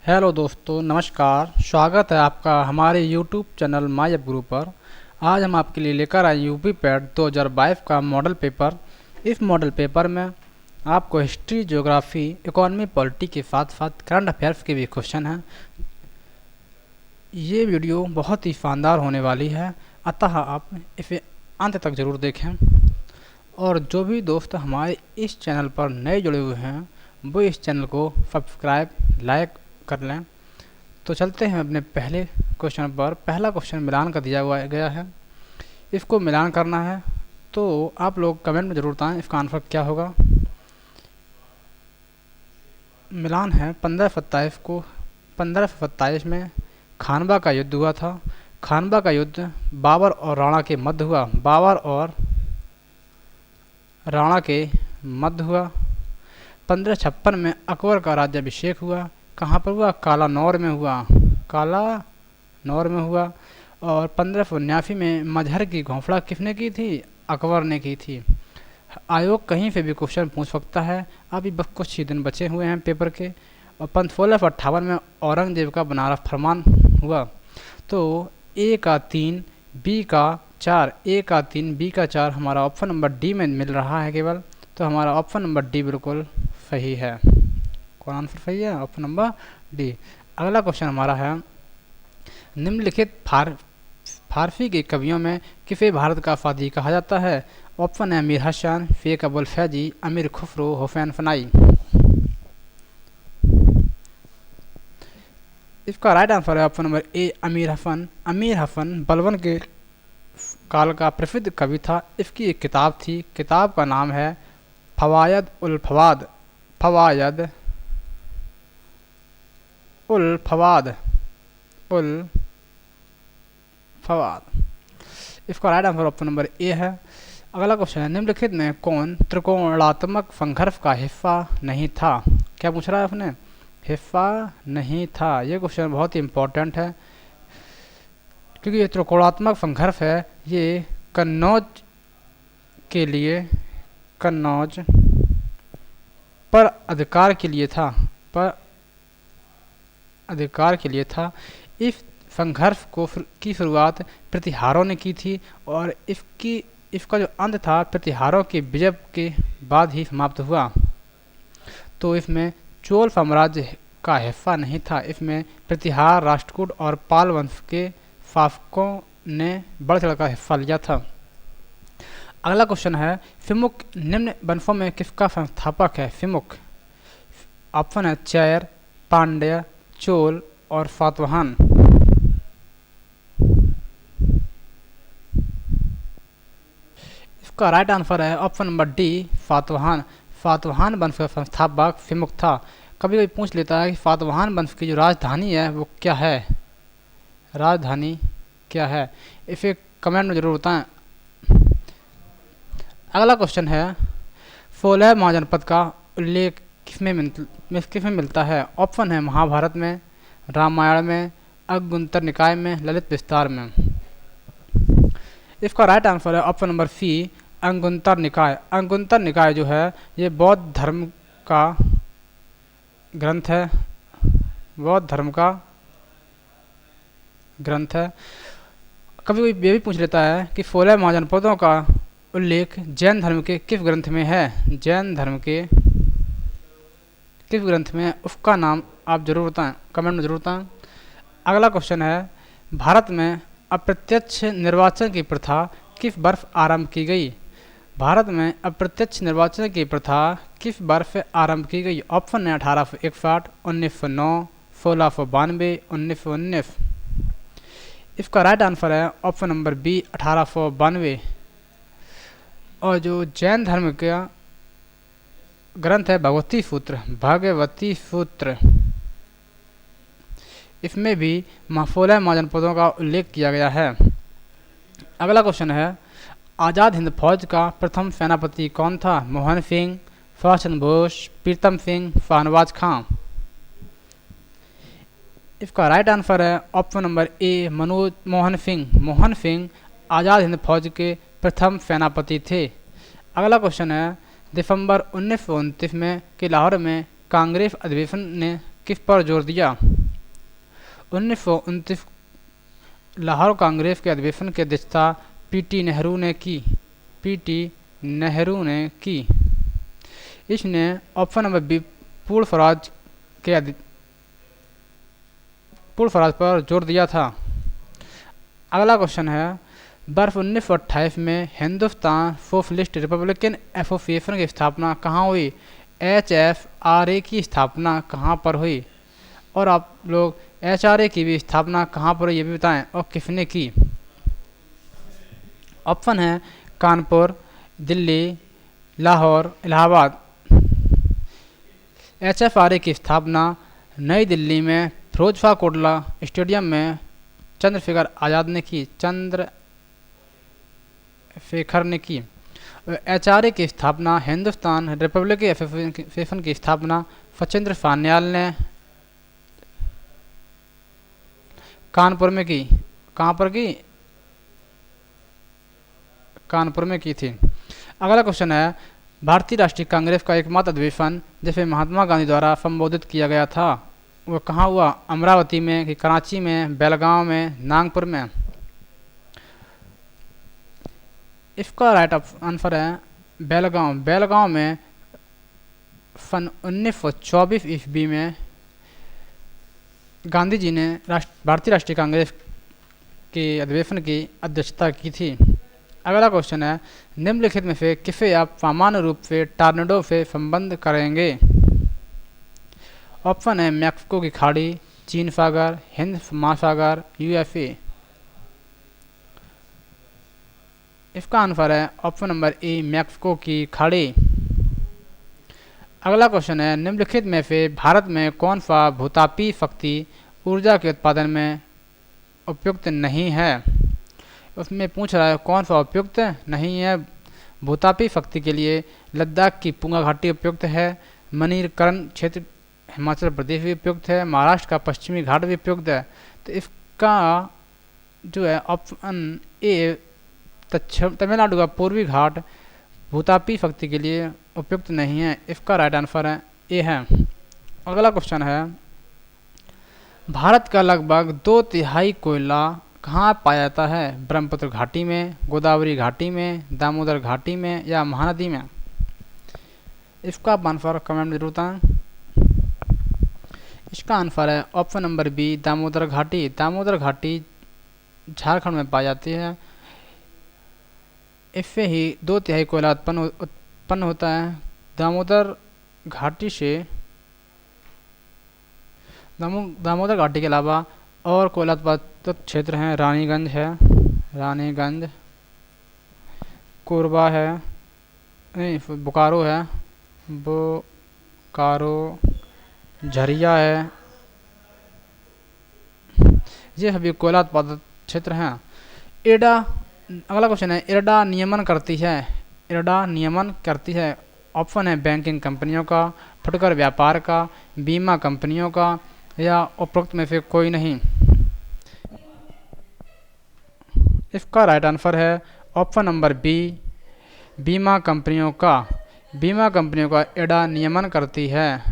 Hello दोस्तों, नमस्कार। स्वागत है आपका हमारे यूट्यूब चैनल माय ऐप गुरु पर। आज हम आपके लिए लेकर आए यूपी पैट 2022 का मॉडल पेपर। इस मॉडल पेपर में आपको हिस्ट्री, ज्योग्राफी, इकोनॉमी, पॉलिटी के साथ साथ करंट अफेयर्स के भी क्वेश्चन हैं। ये वीडियो बहुत ही शानदार होने वाली है, अतः आप इसे अंत तक ज़रूर देखें। और जो भी दोस्त हमारे इस चैनल पर नए जुड़े हुए हैं वो इस चैनल को सब्सक्राइब, लाइक कर लें। तो चलते हैं अपने पहले क्वेश्चन पर। पहला क्वेश्चन मिलान का दिया हुआ गया है, इसको मिलान करना है। तो आप लोग कमेंट में ज़रूर बताएं इसका आंसर क्या होगा। मिलान है 1527 को। 1527 में खानवा का युद्ध हुआ था। खानवा का युद्ध बाबर और राणा के मध्य हुआ। बाबर और राणा के मध्य हुआ। 1556 में अकबर का राज्याभिषेक हुआ। कहाँ पर हुआ? कालानौर में हुआ। कालानौर में हुआ। और 1579 में मजहर की घोंसला किसने की थी? अकबर ने की थी। आयोग कहीं से भी क्वेश्चन पूछ सकता है। अभी बस कुछ ही दिन बचे हुए हैं पेपर के। और 1658 में औरंगजेब का बनारस फरमान हुआ। तो ए का 3, बी का 4, ए का 3, बी का 4 हमारा ऑप्शन नंबर डी में मिल रहा है केवल। तो हमारा ऑप्शन नंबर डी बिल्कुल सही है। कौन आंसर सही है? Option number D. अगला क्वेश्चन हमारा है, निम्नलिखित फारसी के कवियों में किसे भारत का फादी कहा जाता है? ऑप्शन है मीर हसन, फेक अबुल फैजी, अमीर खुसरो, हुसैन फनाई। इसका राइट आंसर है ऑप्शन नंबर ए, अमीर हसन। अमीर हसन बलबन के काल का प्रसिद्ध कवि था। इसकी एक किताब थी, किताब का नाम है फवायद उल फवाद। फवायद उल फवाद। उल फवाद। इसका राइट आंसर ऑप्शन नंबर ए है। अगला क्वेश्चन है, निम्नलिखित में कौन त्रिकोणात्मक संघर्ष का हिस्सा नहीं था? क्या पूछ रहा है आपने? हिस्सा नहीं था। ये क्वेश्चन बहुत ही इंपॉर्टेंट है, क्योंकि ये त्रिकोणात्मक संघर्ष है, ये कन्नौज के लिए, कन्नौज पर अधिकार के लिए था। पर अधिकार के लिए था। इस संघर्ष की शुरुआत प्रतिहारों ने की थी और इसका जो अंत था प्रतिहारों के विजय के बाद ही समाप्त हुआ। तो इसमें चोल साम्राज्य का हिस्सा नहीं था। इसमें प्रतिहार, राष्ट्रकूट और पाल वंश के शासकों ने बढ़ चढ़कर हिस्सा लिया था। अगला क्वेश्चन है, सिमुक निम्न वंशों में किसका संस्थापक है? सिमुक। ऑप्शन है चैर, पांड्य, चोल और सातवाहन। इसका राइट आंसर है option number D, Satavahana. Satavahana वंश का संस्थापक सिमुक था। कभी कभी पूछ लेता है कि सातवाहन वंश की जो राजधानी है वो क्या है? राजधानी क्या है? इसे कमेंट में जरूर बताएं। अगला क्वेश्चन है, 16 महाजनपद का उल्लेख किसमें मिलता है? ऑप्शन है महाभारत में, रामायण में, अग्निहोत्र निकाय में, ललित विस्तार में। इसका राइट आंसर है ऑप्शन नंबर सी, अग्निहोत्र निकाय। अग्निहोत्र निकाय जो है ये बौद्ध धर्म का ग्रंथ है। बौद्ध धर्म का ग्रंथ है। कभी कोई ये भी पूछ लेता है कि 16 महाजनपदों का उल्लेख जैन धर्म के किस ग्रंथ में है? जैन धर्म के किस ग्रंथ में? उसका नाम आप जरूर बताएं, कमेंट में जरूर बताएं। अगला क्वेश्चन है, भारत में अप्रत्यक्ष निर्वाचन की प्रथा किस वर्ष आरंभ की गई? भारत में अप्रत्यक्ष निर्वाचन की प्रथा किस वर्ष आरंभ की गई? ऑप्शन है 1861, 1909, 1692, 1919। इसका राइट आंसर है ऑप्शन नंबर बी, 1892। और जो जैन धर्म का ग्रंथ है भगवती सूत्र, भगवती सूत्र, इसमें भी 16 महाजनपदों का उल्लेख किया गया है। अगला क्वेश्चन है, आज़ाद हिंद फौज का प्रथम सेनापति कौन था? मोहन सिंह, सुभाष चंद्र बोस, प्रीतम सिंह, शाहनवाज खां। इसका राइट आंसर है option number A, Mohan Singh. Mohan Singh Azad Hind Fauj के प्रथम सेनापति थे। अगला क्वेश्चन है, दिसंबर 1929 में के लाहौर में कांग्रेस अधिवेशन ने किस पर जोर दिया? 1929 लाहौर कांग्रेस के अधिवेशन की अध्यक्षता पीटी नेहरू ने की। पीटी नेहरू ने की। इसने ऑप्शन नंबर बी पूर्ण स्वराज पर जोर दिया था। अगला क्वेश्चन है, वर्ष 1928 में हिंदुस्तान सोशलिस्ट रिपब्लिकन एसोसिएशन की स्थापना कहाँ हुई? HFRA की स्थापना कहाँ पर हुई? और आप लोग HRA की भी स्थापना कहाँ पर हुई ये भी बताएं और किसने की? ऑप्शन है कानपुर, दिल्ली, लाहौर, इलाहाबाद। HFRA की स्थापना नई दिल्ली में फिरोजशाह कोटला स्टेडियम में चंद्रशेखर आज़ाद ने की। चंद्रशेखर ने की। HRA की स्थापना हिंदुस्तान रिपब्लिकन एसोसिएशन की स्थापना सचिंद्र सान्याल ने कानपुर में की। कहाँ पर की? कानपुर में की थी। अगला क्वेश्चन है, भारतीय राष्ट्रीय कांग्रेस का एकमात्र अधिवेशन जिसे महात्मा गांधी द्वारा संबोधित किया गया था वो कहाँ हुआ? अमरावती में कि कराची में, बेलगांव में, नागपुर में? इसका राइट आंसर है बेलगांव। बेलगांव में सन 1924 ईस्वी में गांधी जी ने भारतीय राष्ट्रीय कांग्रेस के अधिवेशन की अध्यक्षता की थी। अगला क्वेश्चन है, निम्नलिखित में से किसे आप सामान्य रूप से टॉर्नेडो से संबंध करेंगे? ऑप्शन है मैक्सिको की खाड़ी, चीन सागर, हिंद महासागर, USA। इसका आंसर है ऑप्शन नंबर ए मैक्सिको की खाड़ी। अगला क्वेश्चन है, निम्नलिखित में से भारत में कौन सा भूतापी शक्ति ऊर्जा के उत्पादन में उपयुक्त नहीं है? उसमें पूछ रहा है कौन सा उपयुक्त नहीं है। भूतापी शक्ति के लिए लद्दाख की पुंगा घाटी उपयुक्त है, मणिकरण क्षेत्र हिमाचल प्रदेश भी उपयुक्त है, महाराष्ट्र का पश्चिमी घाट भी उपयुक्त है। तो इसका जो है ऑप्शन ए तमिलनाडु का पूर्वी घाट भूतापी शक्ति के लिए उपयुक्त नहीं है। इसका राइट आंसर है ए है। अगला क्वेश्चन है, भारत का लगभग 2/3 कोयला कहाँ पाया जाता है? ब्रह्मपुत्र घाटी में, गोदावरी घाटी में, दामोदर घाटी में या महानदी में? इसका आंसर कमेंट में जरूर बताएं। इसका आंसर है ऑप्शन नंबर बी दामोदर घाटी। दामोदर घाटी झारखंड में पाई जाती है। इससे ही 2/3 कोयला उत्पन्न होता है। दामोदर घाटी से दामोदर घाटी के अलावा और कोयला उत्पादक क्षेत्र हैं, रानीगंज है, रानीगंज, कोरबा है, नहीं बोकारो है, बोकारो, झरिया है, ये सभी कोयला उत्पादक क्षेत्र हैं। एडा, अगला क्वेश्चन है, इरडा नियमन करती है? इरडा नियमन करती है। ऑप्शन है बैंकिंग कंपनियों का, फुटकर व्यापार का, बीमा कंपनियों का या उपरोक्त में से कोई नहीं। इसका राइट आंसर है ऑप्शन नंबर बी बीमा कंपनियों का। बीमा कंपनियों का इरडा नियमन करती है।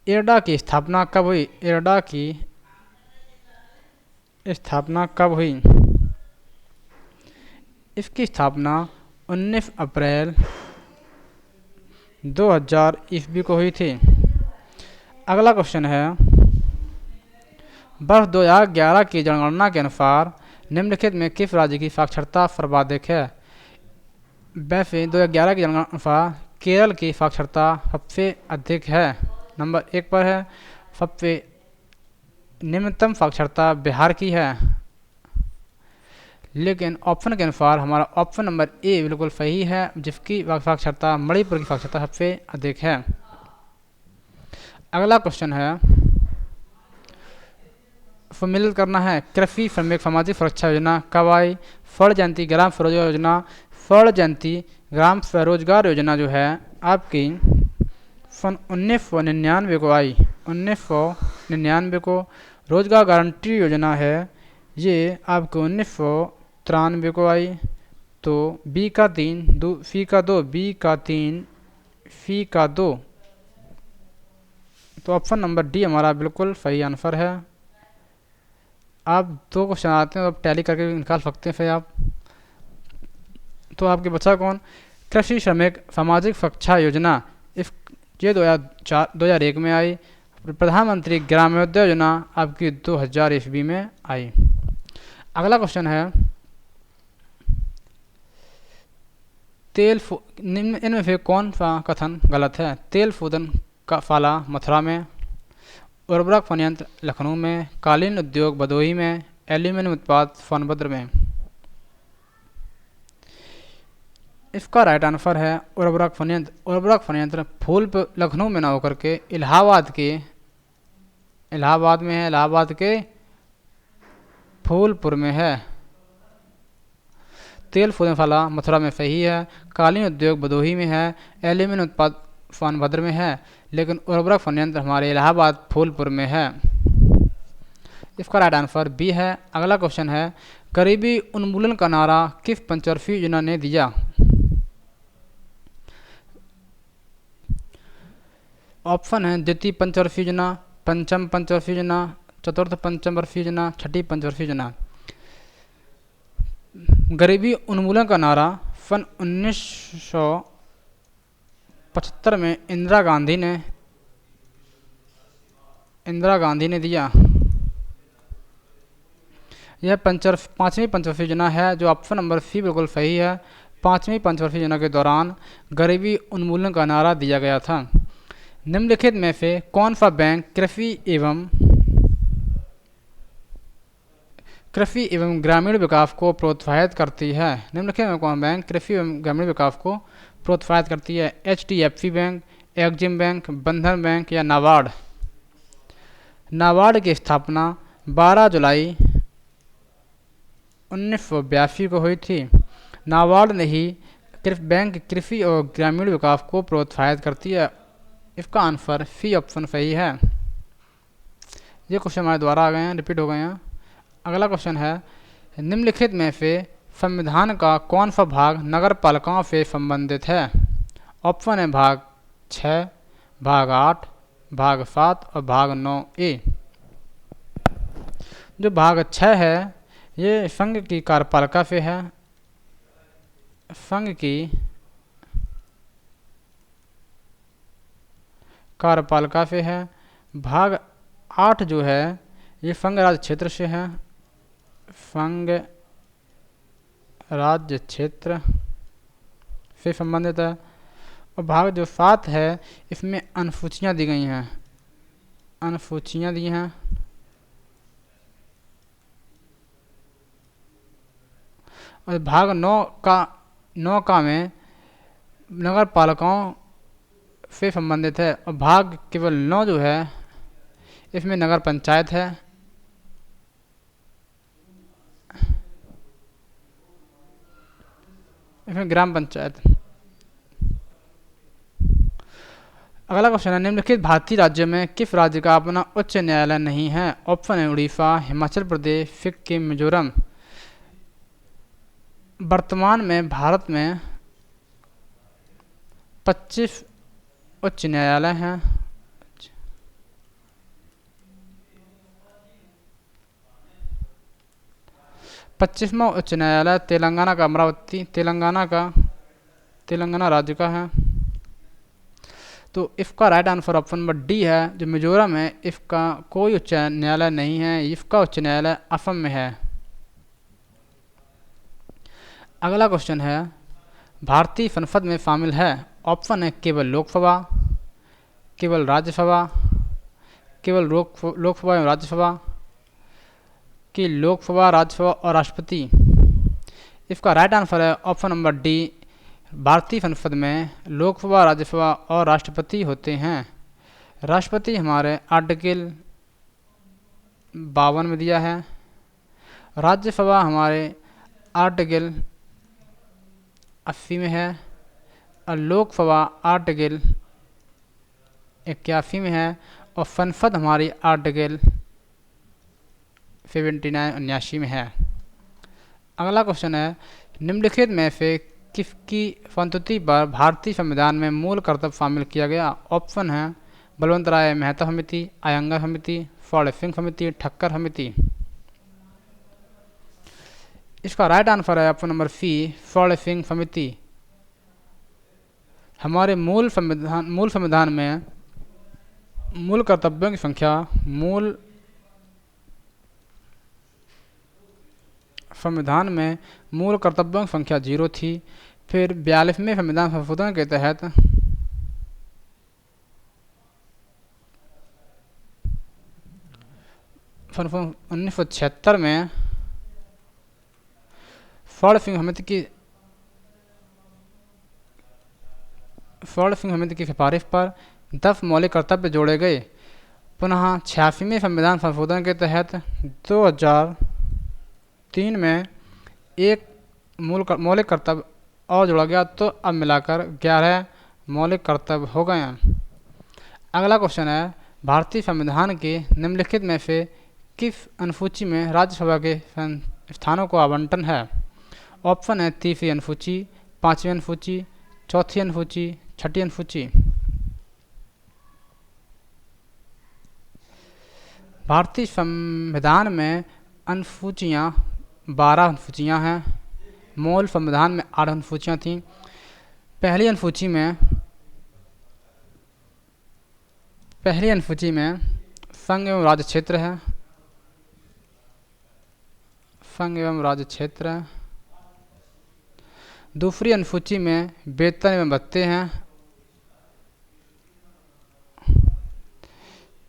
इरडा की स्थापना कब हुई? इरडा की स्थापना कब हुई? इसकी स्थापना 19 अप्रैल 2000 ईस्वी को हुई थी। अगला क्वेश्चन है, वर्ष 2011 की जनगणना के अनुसार निम्नलिखित में किस राज्य की साक्षरता सर्वाधिक है? वैसे 2011 की जनगणना के अनुसार केरल की साक्षरता सबसे अधिक है, नंबर 1 पर है। सबसे निम्नतम साक्षरता बिहार की है। लेकिन ऑप्शन के अनुसार हमारा ऑप्शन नंबर ए बिल्कुल सही है, जिसकी साक्षरता मणिपुर की साक्षरता सबसे अधिक है। अगला क्वेश्चन है, सम्मिलित करना है, कृषि श्रमिक सामाजिक सुरक्षा योजना कब आई? स्वर्ण जयंती ग्राम स्वरोजगार योजना। स्वर्ण जयंती ग्राम स्वरोजगार योजना जो है आपकी सन 1999 को आई। 1999 को। रोजगार गारंटी योजना है, ये आपको 1993 को आई। तो बी का 3, सी का 2, बी का 3, सी का 2 तो ऑप्शन नंबर डी हमारा बिल्कुल सही आंसर है। आप दो क्वेश्चन आते हैं तो आप टैली करके निकाल सकते हैं फिर आप। तो आपके बचा कौन? कृषि श्रमिक सामाजिक सुरक्षा योजना, इस ये 2001 में आई। प्रधानमंत्री ग्रामोदय योजना आपकी 2000 ईस्वी में आई। अगला क्वेश्चन है, निम्न इनमें से कौन सा कथन गलत है? तेल शोधन का फाला मथुरा में, उर्वरक संयंत्र लखनऊ में, कालीन उद्योग भदोही में, एल्यूमिनियम उत्पाद सोनभद्र में। इसका राइट आंसर है उर्वरक संयंत्र। उर्वरक संयंत्र फूलपुर लखनऊ में ना होकर के इलाहाबाद में है, इलाहाबाद के फूलपुर में है। तेल शोधन फाला मथुरा में सही है, कालीन उद्योग भदोही में है, एल्यूमिनियम उत्पाद सोनभद्र में है, लेकिन उर्वरक संयंत्र हमारे इलाहाबाद फूलपुर में है। इसका राइट आंसर बी है। अगला क्वेश्चन है, गरीबी उन्मूलन का नारा किस पंचवर्षीय योजना ने दिया? ऑप्शन है द्वितीय पंचवर्षीय योजना, पंचम पंचवर्षीय योजना, चतुर्थ पंचवर्षीय योजना, छठी पंचवर्षीय योजना। गरीबी उन्मूलन का नारा सन 1975 में इंदिरा गांधी ने दिया। यह पांचवी पंचवर्षीय योजना है, जो ऑप्शन नंबर सी बिल्कुल सही है। पांचवी पंचवर्षीय योजना के दौरान गरीबी उन्मूलन का नारा दिया गया था। निम्नलिखित में से कौन सा बैंक कृषि एवं ग्रामीण विकास को प्रोत्साहित करती है? निम्नलिखित में कौन बैंक कृषि एवं ग्रामीण विकास को प्रोत्साहित करती है? HDFC बैंक, एक्जिम बैंक, बंधन बैंक या नाबार्ड? नाबार्ड की स्थापना 12 जुलाई 1982 को हुई थी। नाबार्ड ने ही बैंक कृषि और ग्रामीण विकास को प्रोत्साहित करती है। इसका आंसर सी ऑप्शन सही है। ये क्वेश्चन हमारे द्वारा आ गए हैं, रिपीट हो गए हैं। अगला क्वेश्चन है, निम्नलिखित में से संविधान का कौन सा भाग नगर पालिकाओं से संबंधित है? ऑप्शन है भाग 6, भाग 8, भाग 7 और भाग 9A। जो भाग 6 है ये संघ की कार्यपालिका से है, संघ की कार्यपालिका से है। भाग 8 जो है ये संघ राज्य क्षेत्र से है, संघ राज्य क्षेत्र से संबंधित है। और भाग जो 7 है इसमें अनुसूचियाँ दी गई हैं, अनुसूचियाँ दी हैं। और भाग 9 का में नगर पालिकाओं से संबंधित है। और भाग केवल 9 जो है इसमें नगर पंचायत है। इसमें ग्राम पंचायत। अगला क्वेश्चन है, निम्नलिखित भारतीय राज्यों में किस राज्य का अपना उच्च न्यायालय नहीं है? ऑप्शन है उड़ीसा, हिमाचल प्रदेश, सिक्किम, मिजोरम। वर्तमान में भारत में 25 उच्च न्यायालय हैं। 25वां उच्च न्यायालय तेलंगाना का अमरावती, तेलंगाना राज्य का है। तो इसका right answer option number D है। जो मिजोरम है इसका कोई उच्च न्यायालय नहीं है, इसका उच्च न्यायालय असम में है। अगला क्वेश्चन है, भारतीय संसद में शामिल है? ऑप्शन है केवल लोकसभा, केवल राज्यसभा, केवल लोकसभा एवं राज्यसभा, कि लोकसभा, राज्यसभा और राष्ट्रपति। इसका राइट आंसर है ऑप्शन नंबर डी। भारतीय संसद में लोकसभा, राज्यसभा और राष्ट्रपति होते हैं। राष्ट्रपति हमारे आर्टिकल 52 में दिया है। राज्यसभा हमारे आर्टिकल 80 में है और लोकसभा आर्टिकल 81 में है और संसद हमारी आर्टिकल 79 में है। अगला क्वेश्चन है, निम्नलिखित में से किसकी संस्तुति पर भारतीय संविधान में मूल कर्तव्य शामिल किया गया? ऑप्शन है बलवंत राय मेहता समिति, अयंगर समिति, फॉलोफिंग समिति, ठक्कर समिति। इसका राइट आंसर है ऑप्शन नंबर सी, फॉलोफिंग समिति। हमारे मूल संविधान में मूल कर्तव्यों की संख्या संविधान में मूल कर्तव्यों की संख्या 0 थी। फिर 42वें संविधान संशोधन के तहत 1976 में फॉलोफिंग समिति की सिफारिश पर 10 मौलिक कर्तव्य जोड़े गए। पुनः 86वें संविधान संशोधन के तहत 2003 में एक मौलिक कर्तव्य और जोड़ा गया, तो अब मिलाकर 11 मौलिक कर्तव्य हो गए हैं। अगला क्वेश्चन है, भारतीय संविधान के निम्नलिखित में से किस अनुसूची में राज्यसभा के स्थानों को आवंटन है? ऑप्शन है 3वीं अनुसूची, 5वीं अनुसूची, 4थी अनुसूची, 6ठी अनुसूची। भारतीय संविधान में अनुसूचियाँ 12 अनुसूचियाँ हैं। मूल संविधान में 8 अनुसूचियाँ थीं। पहली अनुसूची में संघ एवं राज्य क्षेत्र है। दूसरी अनुसूची में वेतन एवं भत्ते हैं।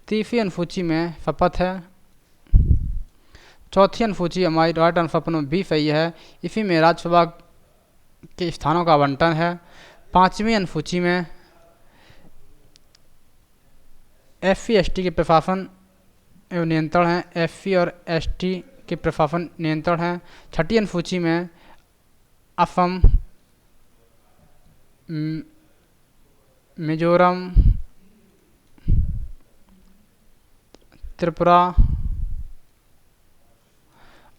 तीसरी अनुसूची में शपथ है। चौथी अनुसूची हमारी राइट आंसर पर भी सही है, इसी में राज्यसभा के स्थानों का आवंटन है। 5वीं अनुसूची में SC ST के प्रशासन एवं नियंत्रण है। SC और ST के प्रशासन नियंत्रण है। 6ठी अनुसूची में असम, मिजोरम, त्रिपुरा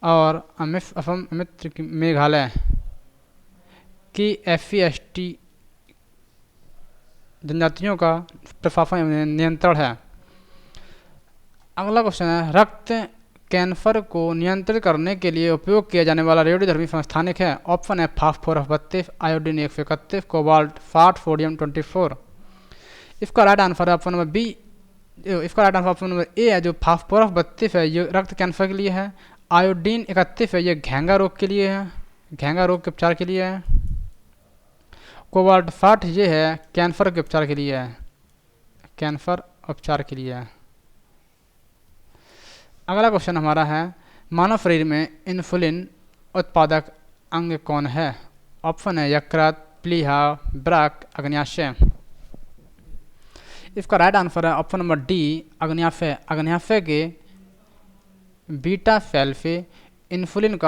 और मेघालय की SC ST जनजातियों का प्रशासन नियंत्रण है। अगला क्वेश्चन है, रक्त कैंसर को नियंत्रित करने के लिए उपयोग किया जाने वाला रेडियोधर्मी संस्थानिक है। ऑप्शन है फास्फोरस 32, आयोडीन 131, कोबाल्ट 60, सोडियम 24। इसका राइट आंसर है ऑप्शन नंबर बी। इसका राइट आंसर ऑप्शन नंबर ए है, जो फास्फोरस 32 है ये रक्त कैंसर के लिए है। आयोडीन 31 है ये घेंगा रोग के लिए है, घेंगा रोग के उपचार के लिए है। कोबाल्ट 60 ये है कैंसर के उपचार के लिए है, कैंसर उपचार के लिए है। अगला क्वेश्चन हमारा है, मानव शरीर में इंसुलिन उत्पादक अंग कौन है? ऑप्शन है यकृत, प्लीहा, वृक्क, अग्न्याशय। इसका राइट आंसर है ऑप्शन नंबर डी, अग्न्याशय। अग्न्याशय के बीटा सेल से इंसुलिन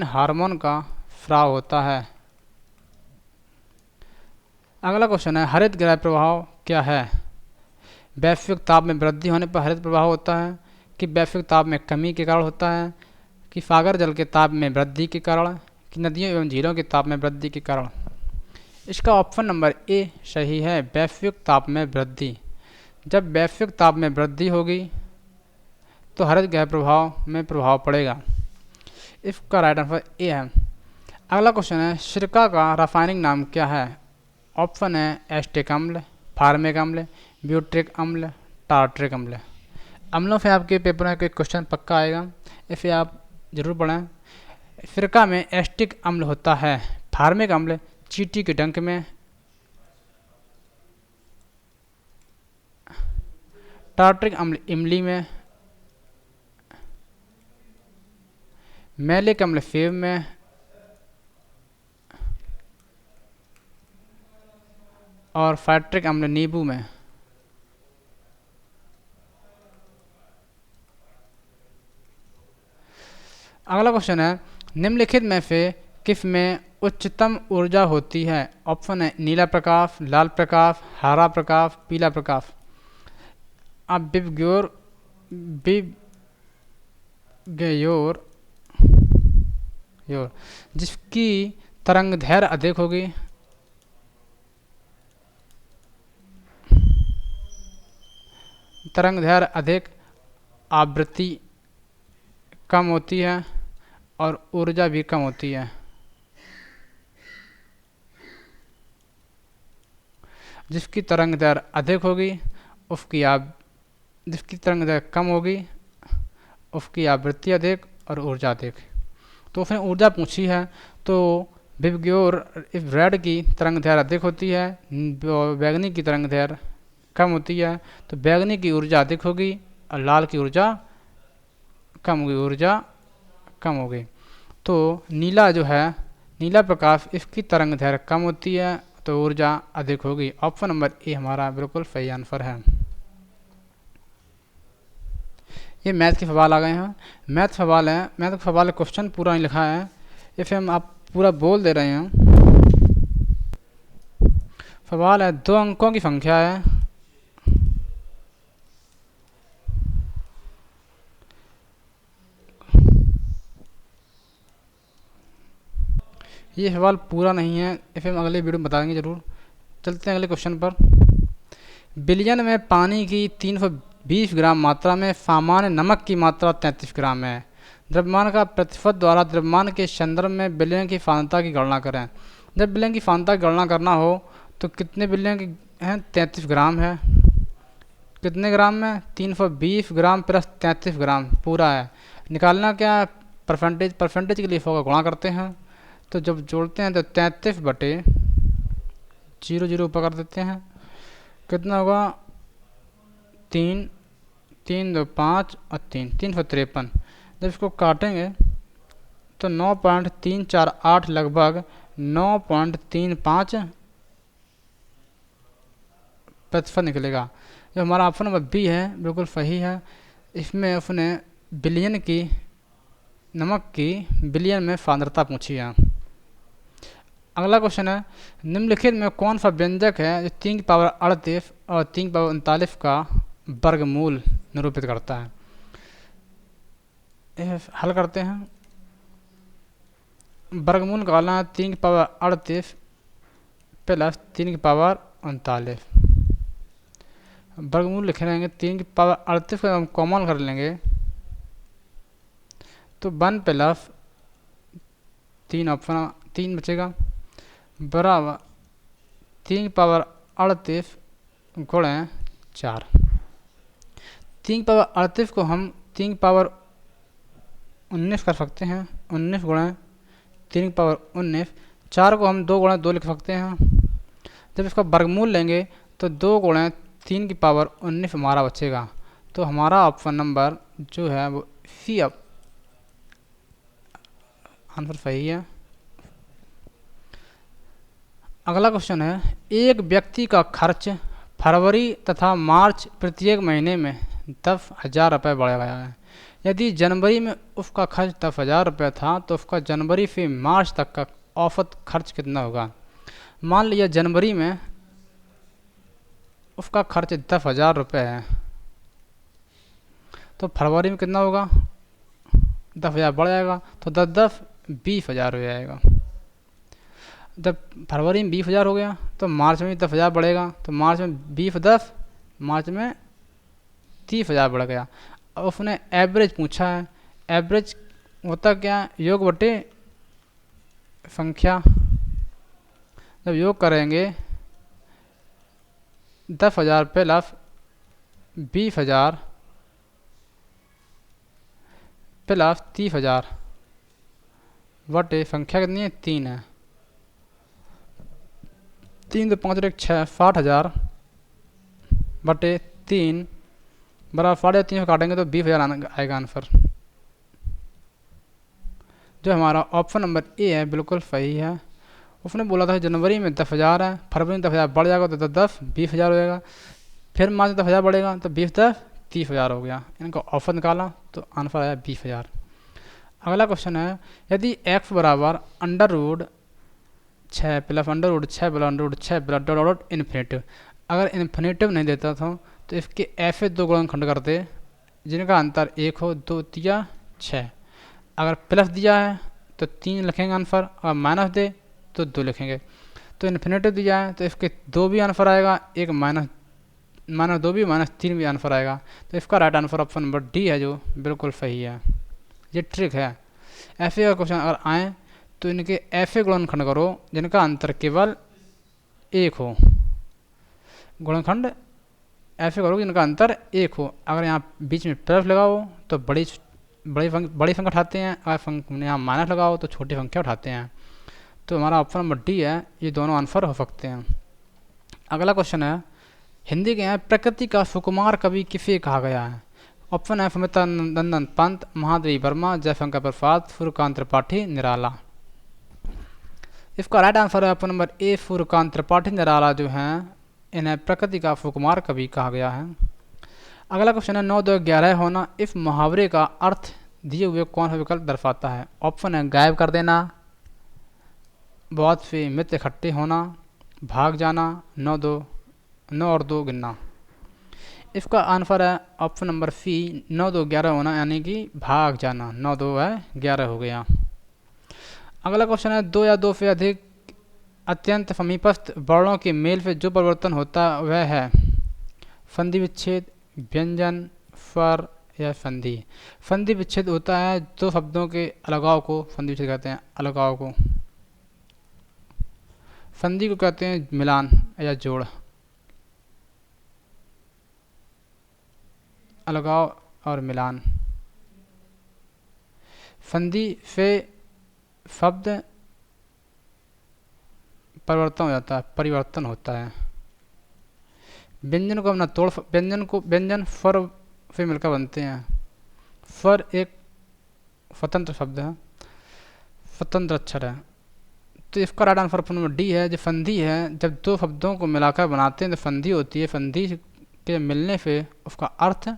हार्मोन का स्राव होता है। अगला क्वेश्चन है, हरित गृह प्रभाव क्या है? वैश्विक ताप में वृद्धि होने पर हरित प्रभाव होता है, कि वैश्विक ताप में कमी के कारण होता है, कि सागर जल के ताप में वृद्धि के कारण, कि नदियों एवं झीलों के ताप में वृद्धि के कारण। इसका ऑप्शन नंबर ए सही है, वैश्विक ताप में वृद्धि। जब वैश्विक ताप में वृद्धि होगी तो हरित गृह प्रभाव में प्रभाव पड़ेगा। इसका राइट आंसर ए है। अगला क्वेश्चन है, सिरका का रासायनिक नाम क्या है? ऑप्शन है एस्टिक अम्ल, फार्मिक अम्ल, ब्यूट्रिक अम्ल, टार्ट्रिक अम्ल। अम्लों से आपके पेपर में कोई क्वेश्चन पक्का आएगा, इसे आप जरूर पढ़ें। सिरका में एस्टिक अम्ल होता है, फार्मिक अम्ल चींटी के डंक में, टार्ट्रिक अम्ल इमली में, मैलिक अम्ल सेब में, और फाइट्रिक अम्ल नींबू में। अगला क्वेश्चन है, निम्नलिखित में से किस में उच्चतम ऊर्जा होती है? ऑप्शन है नीला प्रकाश, लाल प्रकाश, हरा प्रकाश, पीला प्रकाश। अब जिसकी तरंग दैर्घ्य अधिक होगी, तरंग दैर्घ्य अधिक, आवृत्ति कम होती है और ऊर्जा भी कम होती है। जिसकी तरंग दैर्घ्य अधिक होगी जिसकी तरंग दैर्घ्य कम होगी उसकी आवृत्ति अधिक और ऊर्जा अधिक। तो उसने ऊर्जा पूछी है, तो विबग्योर इस रेड की तरंग दैर्घ्य अधिक होती है, बैगनी की तरंग दैर्घ्य कम होती है, तो बैगनी की ऊर्जा अधिक होगी और लाल की ऊर्जा कम होगी। तो नीला जो है, नीला प्रकाश, इसकी तरंग दैर्घ्य कम होती है तो ऊर्जा अधिक होगी। ऑप्शन नंबर ए हमारा बिल्कुल सही आंसर है। ये मैथ के सवाल आ गए हैं। मैथ सवाल है, मैथ का सवाल क्वेश्चन पूरा नहीं लिखा है, इसे हम आप पूरा बोल दे रहे हैं। सवाल है 2 अंकों की संख्या है, ये सवाल पूरा नहीं है, इसे हम अगले वीडियो में बताएंगे जरूर। चलते हैं अगले क्वेश्चन पर। बिलियन में पानी की 320 ग्राम मात्रा में सामान्य नमक की मात्रा 33 ग्राम है। द्रव्यमान का प्रतिशत द्वारा द्रव्यमान के संदर्भ में बिलियन की सांद्रता की गणना करें। जब बिलियन की सांद्रता की गणना करना हो तो कितने बिलियन की हैं? 33 ग्राम है। कितने ग्राम में? 320 ग्राम प्लस 33 ग्राम पूरा है। निकालना क्या है? परसेंटेज के लिए इसका गुणा करते हैं, तो जब जोड़ते हैं तो 33 बटे 0 ऊपर कर देते हैं, कितना होगा? 3 3 2 5 और 353। जब इसको काटेंगे तो 9.348 लगभग 9.35% निकलेगा। जो हमारा ऑप्शन नंबर बी है बिल्कुल सही है। इसमें उसने नमक की बिलियन में सांद्रता पूछी है। अगला क्वेश्चन है, निम्नलिखित में कौन सा व्यंजक है जो 3 की पावर 38 और 3 की पावर 39 का वर्गमूल निरूपित करता है? हल करते हैं। वर्गमूल निकालना है 3 की पावर 38 प्लस 3 की पावर 39। वर्गमूल लिखे रहेंगे, 3 की पावर 38 को हम कॉमन कर लेंगे तो 1 प्लस 3 ऑप्शन 3 बचेगा बराबर 3 की पावर 38 गुणे 4। 3 की पावर 38 को हम 3 की पावर 19 कर सकते हैं, 19 गुणे 3 की पावर 19। 4 को हम 2 गुणे 2 लिख सकते हैं। जब इसका वर्गमूल लेंगे तो 2 गुणे 3 की पावर 19 हमारा बचेगा। तो हमारा ऑप्शन नंबर जो है वो सी आंसर सही है। अगला क्वेश्चन है, एक व्यक्ति का खर्च फरवरी तथा मार्च प्रत्येक महीने में 10,000 रुपये बढ़ गया है। यदि जनवरी में उसका खर्च 10,000 रुपये था तो उसका जनवरी से मार्च तक का औसत खर्च कितना होगा? मान लिया जनवरी में उसका खर्च 10,000 रुपये है, तो फरवरी में कितना होगा? 10,000 बढ़ जाएगा, तो 10 20,000 हो जाएगा। जब फरवरी में 20,000 हो गया तो मार्च में 10,000 बढ़ेगा, तो मार्च में 20 मार्च में 30,000 बढ़ गया। अब उसने एवरेज पूछा है। एवरेज होता क्या? योग बटे संख्या। जब योग करेंगे 10,000 प्लस 20,000 प्लस 30,000 बटे संख्या कितनी है? 3 है। 3 तो 5 एक 6 60,000 बटे 3 बराबर 3.5 काटेंगे तो 20,000 आएगा आंसर। जो हमारा ऑप्शन नंबर ए है बिल्कुल सही है। उसने बोला था जनवरी में 10,000 है, फरवरी में 10,000 बढ़ जाएगा तो 10 20,000 हो जाएगा, फिर मार्च में 10,000 बढ़ेगा तो 20 30,000 हो गया। इनका ऑप्शन निकाला तो आंसर आया 20,000। अगला क्वेश्चन है, यदि x बराबर √6 plus √6 plus √6 plus dot infinitive, अगर इन्फिनेटिव नहीं देता था तो इसके ऐसे 2 गुणनखंड करते जिनका अंतर 1 हो, 2 दिया 6। अगर प्लस दिया है तो 3 लिखेंगे आंसर, अगर माइनस दे तो 2 लिखेंगे। तो इन्फिनेटिव दिया है तो इसके 2 भी आंसर आएगा, एक माइनस -2 भी -3 भी आंसर आएगा। तो इसका right answer option number D है जो बिल्कुल सही है। ये ट्रिक है। ऐसे अगर क्वेश्चन अगर आए तो इनके ऐसे गुणनखंड करो जिनका अंतर केवल 1 हो। गुणनखंड ऐसे करो जिनका अंतर 1 हो। अगर यहाँ बीच में प्लस लगाओ तो बड़ी संख्या उठाते हैं, अगर यहाँ माइनस लगाओ तो छोटी संख्या उठाते हैं। तो हमारा ऑप्शन नंबर डी है, ये दोनों आंसर हो सकते हैं। अगला क्वेश्चन है, हिंदी के यहाँ प्रकृति का सुकुमार कवि किसे कहा गया है? ऑप्शन है सुमित्रा नंदन पंत, महादेवी वर्मा, जयशंकर प्रसाद, सूर्यकांत त्रिपाठी, निराला। इसका राइट आंसर है option number A, Suryakant Tripathi Nirala जो हैं इन्हें प्रकृति का सुकुमार कवि कहा गया है। अगला क्वेश्चन है, 9 2 11 होना इस मुहावरे का अर्थ दिए हुए कौन सा विकल्प दर्शाता है? ऑप्शन है गायब कर देना, बहुत से मित्र इकट्ठे होना, भाग जाना, 9 और 2 गिनना। इसका आंसर है ऑप्शन नंबर सी, 9 2 11 होना यानी कि भाग जाना। 9 2 है 11 हो गया। अगला क्वेश्चन है, 2 या 2 से अधिक अत्यंत समीपस्थ वर्णों के मेल से जो परिवर्तन होता वह है संधि विच्छेद, व्यंजन, स्वर या संधि। संधि विच्छेद होता है दो शब्दों के अलगाव को संधि विच्छेद कहते हैं। अलगाव को, संधि को कहते हैं मिलान या जोड़। अलगाव और मिलान। संधि से शब्द परिवर्तन होता है। व्यंजन को अपना तोड़, व्यंजन स्वर से मिलकर बनते हैं। स्वर एक स्वतंत्र शब्द है, स्वतंत्र अक्षर है। तो इसका right answer option number D है। जो संधि है, जब दो शब्दों को मिलाकर बनाते हैं तो संधि होती है। संधि के मिलने से उसका अर्थ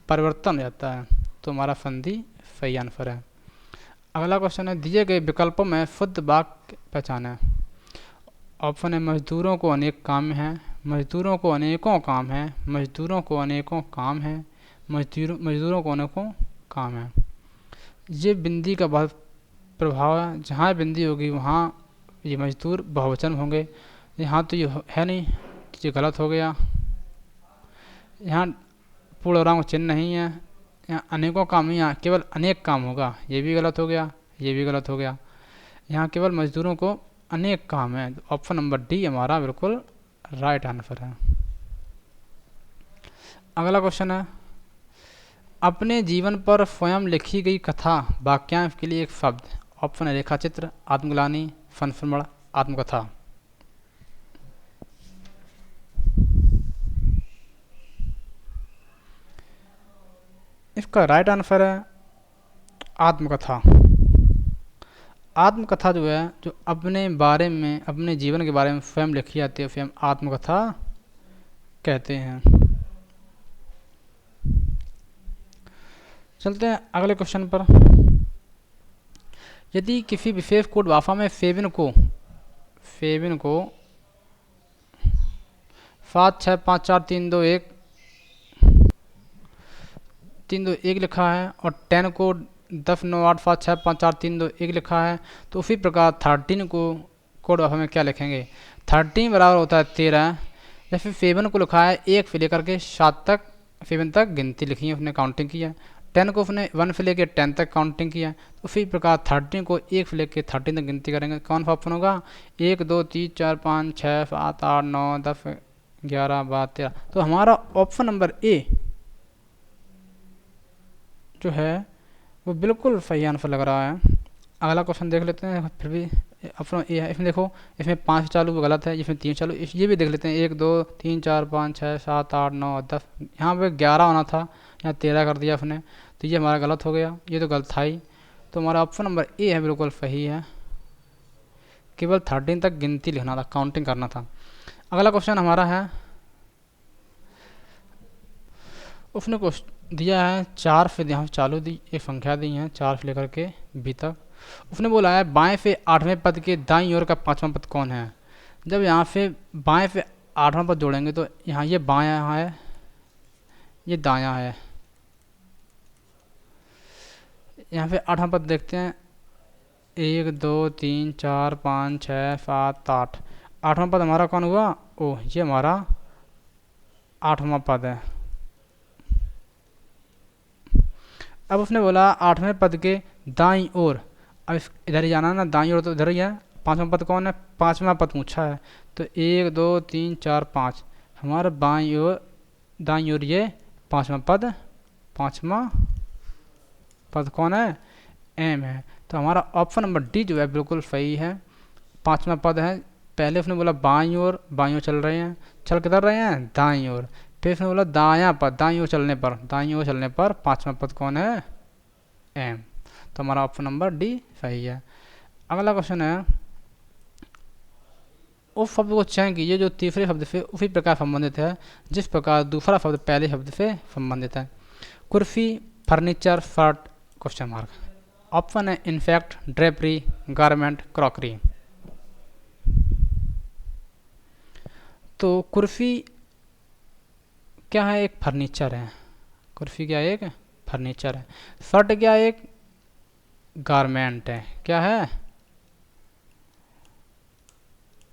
परिवर्तन हो जाता है। तो हमारा संधि सही आंसर है। अगला क्वेश्चन है, दिए गए विकल्पों में शुद्ध वाक्य पहचानें। ऑप्शन है मजदूरों को अनेक काम हैं, मजदूरों को अनेकों काम हैं, मजदूरों को अनेकों काम हैं, मजदूरों को अनेकों काम हैं। ये बिंदी का बहुत प्रभाव है। जहाँ बिंदी होगी वहाँ ये मजदूर बहुवचन होंगे। यहाँ तो ये है नहीं, ये गलत हो गया। यहाँ पूर्णविराम का चिन्ह नहीं है। यहाँ अनेकों काम नहीं, यहाँ केवल अनेक काम होगा। ये भी गलत हो गया, ये भी गलत हो गया। यहाँ केवल मजदूरों को अनेक काम है। ऑप्शन नंबर डी हमारा बिल्कुल राइट आंसर है। अगला क्वेश्चन है, अपने जीवन पर स्वयं लिखी गई कथा वाक्यांश के लिए एक शब्द। ऑप्शन है रेखा चित्र, आत्मग्लानि, संस्मरण, आत्मकथा। इसका राइट आंसर है आत्मकथा। आत्मकथा जो है, जो अपने बारे में, अपने जीवन के बारे में स्वयं लिखी जाती है, स्वयं आत्मकथा कहते हैं। चलते हैं अगले क्वेश्चन पर। यदि किसी विशेष कोड भाषा में सेविन को 7 6 5 4 3 2 1 लिखा है और 10 को 10 9 8 7 6 5 4 3 2 1 लिखा है, तो उसी प्रकार 13 को कोड भाषा में क्या लिखेंगे? 13 बराबर होता है 13। जैसे 7 को लिखा है 1 से लेकर के 7 तक गिनती लिखी है, उसने काउंटिंग किया। 10 को उसने 1 से लेकर 10 तक काउंटिंग किया। तो उसी प्रकार 13 को 1 से लेकर 13 तक गिनती करेंगे। कौन सा ऑप्शन होगा? 1 2 3 4 5 6 7 8 9 10 11 12 13। तो हमारा ऑप्शन नंबर ए जो है वो बिल्कुल सही आंसर लग रहा है। अगला क्वेश्चन देख लेते हैं। फिर भी ऑप्शन ए है। इसमें देखो, इसमें 5 चालू वो गलत है, इसमें 3 चालू। ये भी देख लेते हैं। 1 2 3 4 5 6 7 8 9 10। यहाँ पे 11 होना था, यहाँ 13 कर दिया उसने, तो ये हमारा गलत हो गया। ये तो गलत था ही। तो हमारा ऑप्शन नंबर ए है बिल्कुल सही है। केवल 13 तक गिनती लिखना था, काउंटिंग करना था। अगला क्वेश्चन हमारा है, उसने दिया है 4 से यहाँ चालू दी, एक संख्या दी है 4 से लेकर के बी तक। उसने बोला है बाएं से 8वें पद के दाईं ओर का 5वां पद कौन है? जब यहाँ से बाएं से 8वां पद जोड़ेंगे तो यहाँ ये बायां है, ये दायां है। यहाँ पे 8वां पद देखते हैं। 1 2 3 4 5 6 7 8। 8वां पद हमारा कौन हुआ? ओ, ये हमारा 8वां पद है। अब उसने बोला 8वें पद के दाईं ओर, अब इधर ही जाना ना, दाईं ओर तो इधर ही है। 5वां पद कौन है? 5वां पद पूछा है, तो 1 2 3 4 5, हमारा बाईं ओर दाईं ओर ये 5वां पद, 5वां पद कौन है? एम है। तो हमारा ऑप्शन नंबर डी जो है बिल्कुल सही है, 5वां पद है। पहले उसने बोला बाईं ओर चल रहे हैं, चल किधर रहे हैं? दाईं ओर। फिर उसने बोला दायां पद, दाईं ओर चलने पर 5वां पद कौन है? एम। तो हमारा ऑप्शन नंबर डी सही है। अगला क्वेश्चन है, उस शब्द को चयन कीजिए जो तीसरे शब्द से उसी प्रकार संबंधित है जिस प्रकार दूसरा शब्द पहले शब्द से संबंधित है। कुर्सी, furniture, shirt, question mark. Option है इनफैक्ट, ड्रेपरी, गारमेंट, क्रॉकरी। तो कुर्सी क्या है? एक फर्नीचर है। कुर्सी क्या है? एक फर्नीचर है। शर्ट क्या है? एक गारमेंट है। क्या है?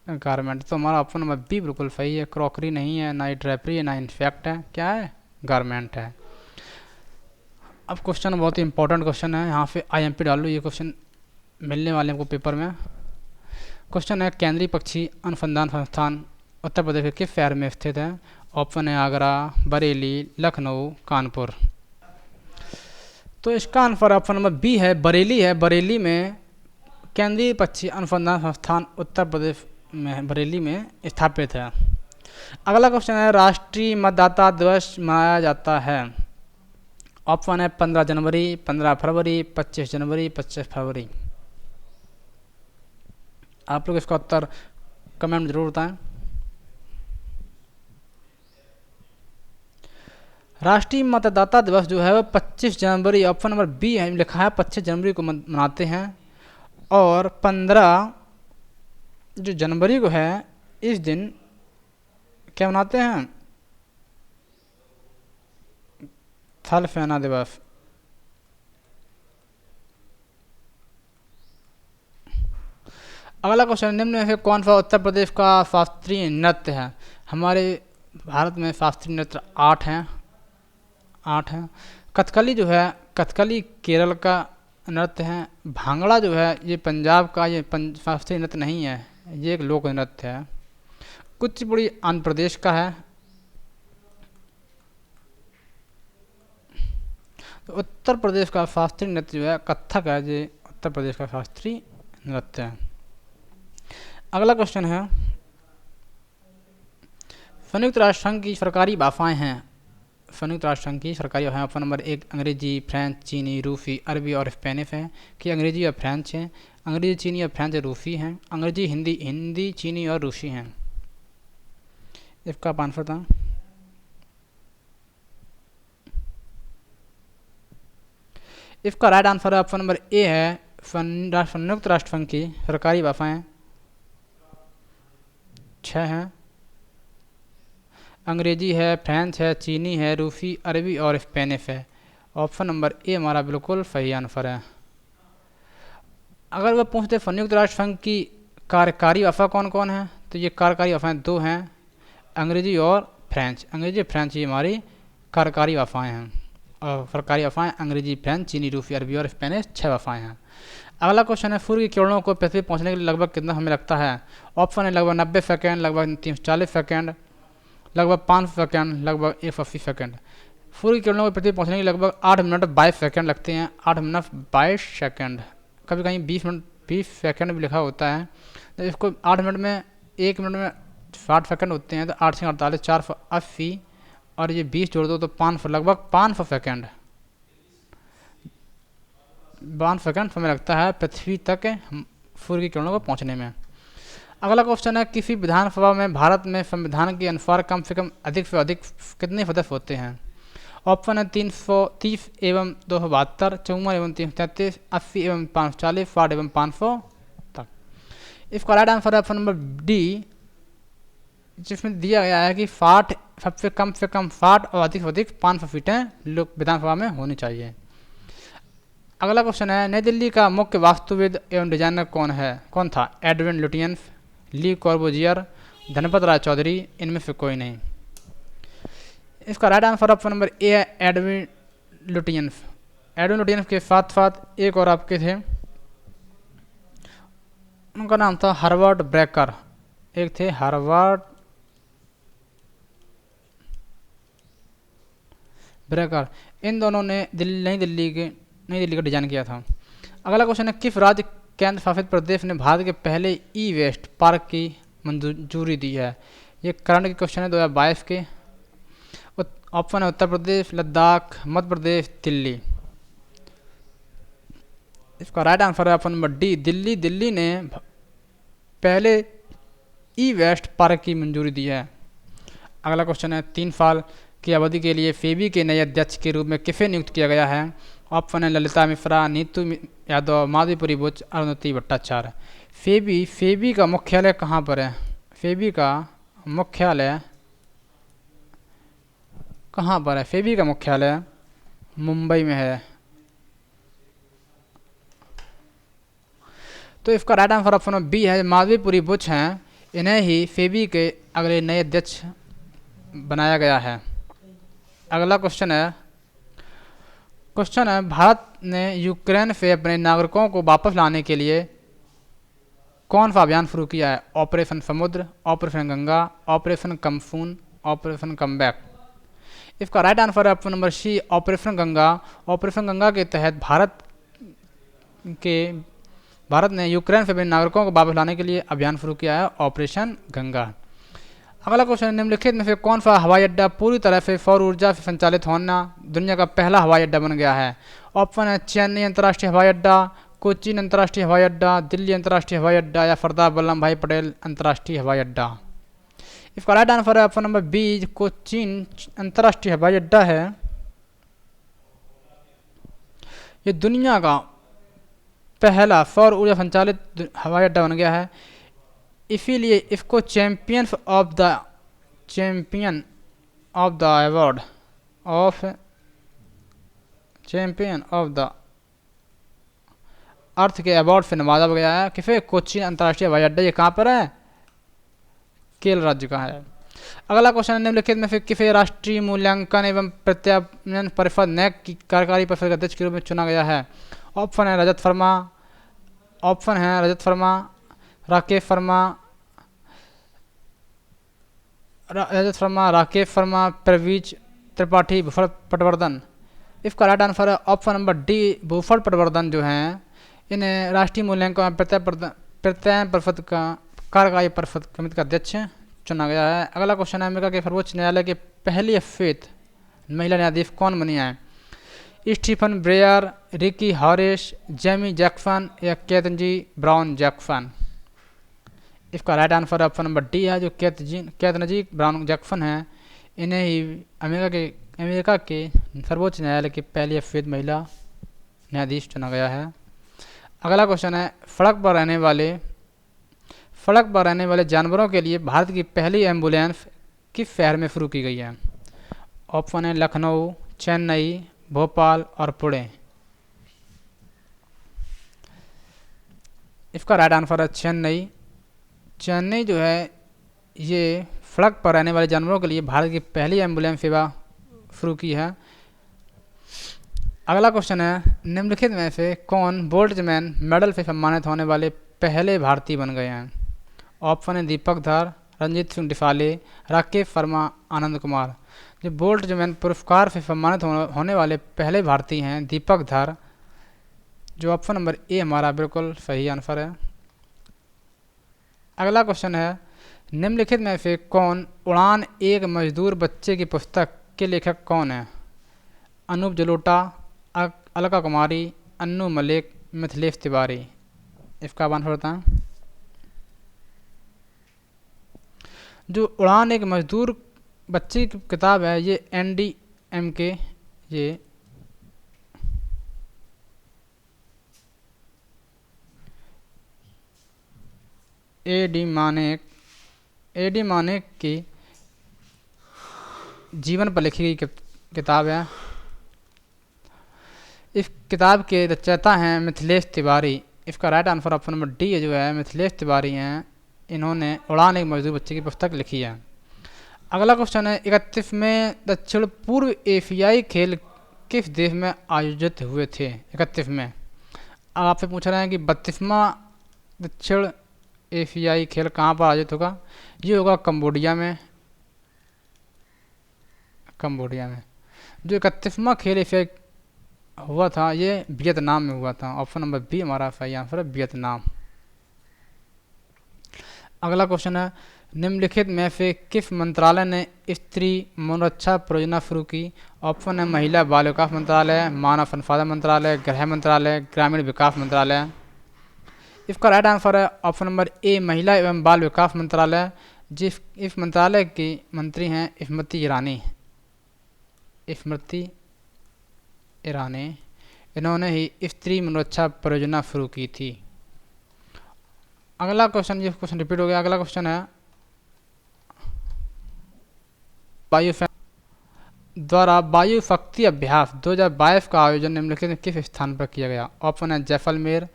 गारमेंट। तो हमारा ऑप्शन नंबर बी बिल्कुल सही है, क्रॉकरी नहीं है, ना ही ड्रेपरी है, ना इनफैक्ट है। क्या है? गारमेंट है। अब क्वेश्चन बहुत ही इंपॉर्टेंट क्वेश्चन है, यहाँ पे आईएमपी डाल लो, ये क्वेश्चन मिलने वाले हैं आपको पेपर में। क्वेश्चन है, केंद्रीय पक्षी अनुसंधान संस्थान उत्तर प्रदेश के किस शहर में स्थित है? ऑप्शन है आगरा, बरेली, लखनऊ, कानपुर। तो इसका आंसर ऑप्शन नंबर बी है, बरेली है। बरेली में केंद्रीय पक्षी अनुसंधान संस्थान उत्तर प्रदेश में बरेली में स्थापित है। अगला क्वेश्चन है, राष्ट्रीय मतदाता दिवस मनाया जाता है। ऑप्शन है 15 जनवरी, 15 फरवरी, 25 जनवरी, 25 फरवरी। आप लोग इसका उत्तर कमेंट जरूर बताएं। राष्ट्रीय मतदाता दिवस जो है वो 25 जनवरी, ऑप्शन नंबर बी है, लिखा है 25 जनवरी को मनाते हैं। और 15 जो जनवरी को है इस दिन क्या मनाते हैं? थल सेना दिवस। अगला क्वेश्चन, निम्न में से कौन सा उत्तर प्रदेश का शास्त्रीय नृत्य है? हमारे भारत में शास्त्रीय नृत्य 8 हैं। कथकली जो है, कथकली केरल का नृत्य है। भांगड़ा जो है ये पंजाब का, ये शास्त्रीय नृत्य नहीं है, ये एक लोक नृत्य है। कुचिपुड़ी आंध्र प्रदेश का है। तो उत्तर प्रदेश का शास्त्रीय नृत्य जो है कथक है, ये उत्तर प्रदेश का शास्त्रीय नृत्य है। अगला क्वेश्चन है, संयुक्त राष्ट्र संघ की सरकारी भाषाएं हैं। संयुक्त राष्ट्र संघ की सरकारी भाषाएं ऑप्शन नंबर 1 अंग्रेजी, फ्रेंच, चीनी, रूसी, अरबी और स्पेनिश है। कि अंग्रेजी और फ्रेंच है? अंग्रेजी, चीनी और फ्रेंच रूसी हैं। अंग्रेजी, हिंदी, चीनी और रूसी हैं। इसका आंसर था इसका राइट आंसर है ऑप्शन नंबर ए है, संयुक्त राष्ट्र संघ की सरकारी भाषाएं 6 हैं। अंग्रेजी है, फ्रेंच है, चीनी है, रूसी, अरबी और स्पेनिश है। ऑप्शन नंबर ए हमारा बिल्कुल सही आंसर है। अगर वह पूछते संयुक्त राष्ट्र संघ की कार्यकारी भाषा कौन कौन है, तो ये कार्यकारी भाषाएं 2 हैं, अंग्रेजी और फ्रेंच। अंग्रेजी फ्रेंच ये हमारी कार्यकारी भाषाएं हैं, और सरकारी भाषाएं अंग्रेजी, फ्रेंच, चीनी, रूसी, अरबी और स्पेनिश 6 भाषाएं हैं। अगला क्वेश्चन है, सूर्य की किरणों को पृथ्वी पहुंचने के लिए लगभग कितना हमें लगता है? ऑप्शन है लगभग 90 सेकेंड, लगभग 340 सेकेंड, लगभग 500 सेकेंड, लगभग 180 सेकेंड। सूर्य की किरणों को पृथ्वी पहुंचने के लिए लगभग 8 मिनट 22 सेकेंड लगते हैं। 8 मिनट 22 सेकेंड, कभी कहीं 20 मिनट 20 सेकेंड भी लिखा होता है। तो इसको 8 मिनट में, 1 मिनट में 60 सेकेंड होते हैं, तो 8 से 48 480, और ये 20 जोड़ दो तो 500, लगभग 500 सेकेंड 52 सेकेंड समय लगता है पृथ्वी तक सूर्य की किरणों को पहुंचने में। अगला क्वेश्चन है, किसी विधानसभा में भारत में संविधान के अनुसार कम से कम अधिक से अधिक कितने सदस्य होते हैं? ऑप्शन है 330 एवं 272, 54 एवं 333, 80 एवं 540, 60 एवं 500 तक। इसका राइट आंसर है ऑप्शन नंबर डी, जिसमें दिया गया है कि 60 सबसे कम से कम 60 और अधिक से अधिक 500 सीटें लोक विधानसभा में होनी चाहिए। अगला क्वेश्चन है, नई दिल्ली का मुख्य वास्तुविद एवं डिजाइनर कौन था? एडविन लुटियंस, ली कॉर्बुजियर, धनपत राय चौधरी, इनमें से कोई नहीं। इसका राइट आंसर ऑप्शन नंबर ए है एडविन लुटियंस। एडविन लुटियंस के साथ साथ एक और आपके थे, उनका नाम था हार्वर्ड ब्रेकर। एक थे हार्वर्ड ब्रेकर। इन दोनों ने नई दिल्ली का डिजाइन किया था। अगला क्वेश्चन है, किस राज्य केंद्र शासित प्रदेश ने भारत के पहले ई वेस्ट पार्क की मंजूरी दी है? ये करंट के क्वेश्चन है 2022 के। ऑप्शन है उत्तर प्रदेश, लद्दाख, मध्य प्रदेश, दिल्ली। इसका राइट आंसर है option number D, Delhi. Delhi ने पहले ई वेस्ट पार्क की मंजूरी दी है। अगला क्वेश्चन है, 3 साल की अवधि के लिए फेबी के नए अध्यक्ष के रूप में किसे नियुक्त किया गया है? ऑप्शन है ललिता मिश्रा, नीतू यादव, माधुरी बुच, अरुंधति भट्टाचार्य। फेबी का मुख्यालय कहाँ पर है? फेबी का मुख्यालय कहाँ पर है? फेबी का मुख्यालय मुंबई में है। तो इसका राइट आंसर ऑप्शन बी है, माधुरी बुच हैं। इन्हें ही फेबी के अगले नए अध्यक्ष बनाया गया है। अगला क्वेश्चन है, भारत ने यूक्रेन से अपने नागरिकों को वापस लाने के लिए कौन सा अभियान शुरू किया है? Operation Samudra, operation Ganga, operation कमफून, ऑपरेशन कमबैक। इसका राइट आंसर है option number C, operation Ganga. Operation Ganga के तहत भारत ने यूक्रेन से अपने नागरिकों को वापस लाने के लिए अभियान शुरू किया है, ऑपरेशन गंगा। अगला क्वेश्चन, निम्नलिखित में से कौन सा हवाई अड्डा पूरी तरह से सौर ऊर्जा से संचालित होना दुनिया का पहला हवाई अड्डा बन गया है? ऑप्शन है चेन्नई अंतर्राष्ट्रीय हवाई अड्डा, कोचीन अंतर्राष्ट्रीय हवाई अड्डा, दिल्ली अंतर्राष्ट्रीय हवाई अड्डा या सरदार वल्लभ भाई पटेल अंतर्राष्ट्रीय हवाई अड्डा। इसका राइट आंसर है ऑप्शन नंबर बी, कोचीन अंतर्राष्ट्रीय हवाई अड्डा है। ये दुनिया का पहला सौर ऊर्जा संचालित हवाई अड्डा बन गया है। इसीलिए इसको चैंपियन ऑफ द अर्थ के अवार्ड से नवाजा गया है। किसे? कोचीन अंतर्राष्ट्रीय हवाई अड्डा। ये कहाँ पर है? केरल राज्य का है। अगला क्वेश्चन, निम्नलिखित में से किसे राष्ट्रीय मूल्यांकन एवं प्रत्यायन परिषद नैक की कार्यकारी परिषद के अध्यक्ष के रूप में चुना गया है? ऑप्शन है रजत शर्मा, राकेश शर्मा, प्रवीज त्रिपाठी, भूषण पटवर्धन। इसका राइट आंसर है option number D, Bhushan Patwardhan जो हैं इन्हें राष्ट्रीय मूल्यांकन प्रत्यायन परिषद का कार्यकारी परिषद समिति का अध्यक्ष चुना गया है। अगला क्वेश्चन है, अमेरिका के सर्वोच्च न्यायालय के पहली श्वेत महिला न्यायाधीश कौन बनी है? Stephen Breyer, Ricky Harris, Jamie Jackson या केतनजी ब्राउन जैक्सन। इसका right answer option number D है, जो केतनजी ब्राउन जैक्सन है। इन्हें ही अमेरिका के सर्वोच्च न्यायालय की पहली श्वेत महिला न्यायाधीश चुना गया है। अगला क्वेश्चन है, सड़क पर रहने वाले जानवरों के लिए भारत की पहली एम्बुलेंस किस शहर में शुरू की गई है? ऑप्शन है लखनऊ, चेन्नई, भोपाल और पुणे। इसका राइट आंसर है चेन्नई। चेन्नई जो है ये सड़क पर रहने वाले जानवरों के लिए भारत की पहली एम्बुलेंस सेवा शुरू की है। अगला क्वेश्चन है, निम्नलिखित में से कौन बोल्ट्जमैन मेडल से सम्मानित होने वाले पहले भारतीय बन गए हैं? ऑप्शन है दीपक धर, रंजीत सिंह डिसाले, राकेश शर्मा, आनंद कुमार। जो बोल्ट्जमैन पुरस्कार से सम्मानित होने वाले पहले भारतीय हैं दीपक धर, जो ऑप्शन नंबर ए हमारा बिल्कुल सही आंसर है। अगला क्वेश्चन है, निम्नलिखित में से कौन उड़ान एक मजदूर बच्चे की पुस्तक के लेखक कौन है? अनूप जलोटा, अलका कुमारी, अन्नू मलिक, मिथिलेश तिवारी। इसका आंसर बताएं। जो उड़ान एक मजदूर बच्चे की किताब है ये NDMK ये A.D. मानेक की जीवन पर लिखी गई किताब है। इस किताब के रचयिता हैं मिथिलेश तिवारी। इसका right answer option number D जो है मिथिलेश तिवारी हैं। इन्होंने उड़ान एक मजदूर बच्चे की पुस्तक लिखी है। अगला क्वेश्चन है 31 में दक्षिण पूर्व एशियाई खेल किस देश में आयोजित हुए थे। 31 में अब आपसे पूछ रहे हैं कि 32वां दक्षिण एशियाई खेल कहाँ पर आयोजित होगा। ये होगा कंबोडिया में। कंबोडिया में। जो 31वां खेल एशियाई हुआ था ये वियतनाम में हुआ था। ऑप्शन नंबर बी हमारा सही आंसर है, वियतनाम। अगला क्वेश्चन है निम्नलिखित में से किस मंत्रालय ने स्त्री मनोरक्षा परियोजना शुरू की। ऑप्शन है महिला बाल विकास मंत्रालय, मानव संसाधन मंत्रालय, गृह मंत्रालय, ग्रामीण विकास मंत्रालय। इसका राइट आंसर है ऑप्शन नंबर ए, महिला एवं बाल विकास मंत्रालय। इस मंत्रालय की मंत्री हैं स्मृति ईरानी। स्मृति ईरानी, इन्होंने ही स्त्री मनोरक्षा परियोजना शुरू की थी। अगला क्वेश्चन, ये क्वेश्चन रिपीट हो गया। अगला क्वेश्चन है द्वारा वायु शक्ति अभ्यास 2022 का आयोजन निम्नलिखित में किस स्थान पर किया गया। ऑप्शन है जैसलमेर,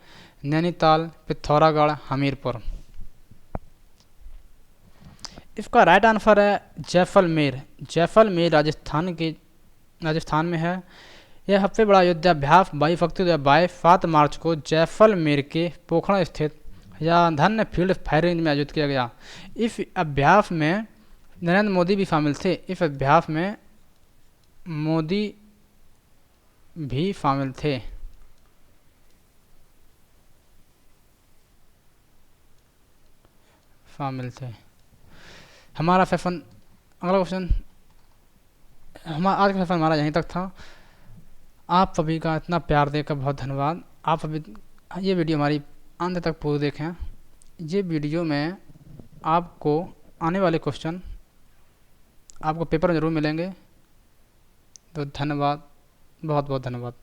नैनीताल, पिथौरागढ़, हमीरपुर। इसका राइट आंसर है जैसलमेर। जैसलमेर राजस्थान में है। यह सबसे बड़ा युद्धाभ्यास वायु शक्ति 2022 7 मार्च को जैसलमेर के पोखरण स्थित धन्य फील्ड फायरिंग में आयोजित किया गया। इस अभ्यास में नरेंद्र मोदी भी शामिल थे। इस अभ्यास में मोदी भी शामिल थे। हमारा सेशन, अगला क्वेश्चन, हमारा आज का सेशन हमारा यहीं तक था। आप सभी का इतना प्यार देकर बहुत धन्यवाद। आप सभी ये वीडियो हमारी अंत तक पूरी देखें। ये वीडियो में आपको आने वाले क्वेश्चन आपको पेपर में ज़रूर मिलेंगे। तो धन्यवाद, बहुत बहुत धन्यवाद।